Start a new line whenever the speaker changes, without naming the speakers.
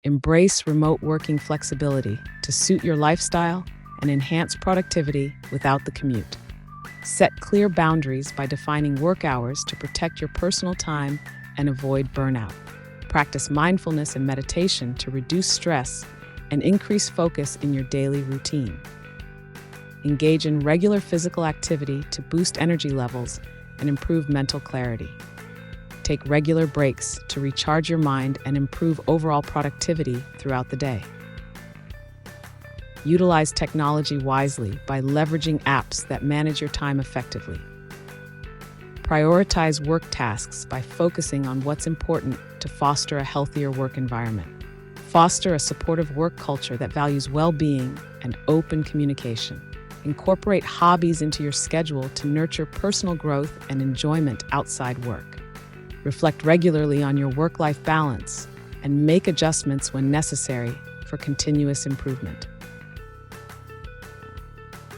Embrace remote working flexibility to suit your lifestyle and enhance productivity without the commute. Set clear boundaries by defining work hours to protect your personal time and avoid burnout. Practice mindfulness and meditation to reduce stress and increase focus in your daily routine. Engage in regular physical activity to boost energy levels and improve mental clarity. Take regular breaks to recharge your mind and improve overall productivity throughout the day. Utilize technology wisely by leveraging apps that manage your time effectively. Prioritize work tasks by focusing on what's important to foster a healthier work environment. Foster a supportive work culture that values well-being and open communication. Incorporate hobbies into your schedule to nurture personal growth and enjoyment outside work. Reflect regularly on your work-life balance and make adjustments when necessary for continuous improvement.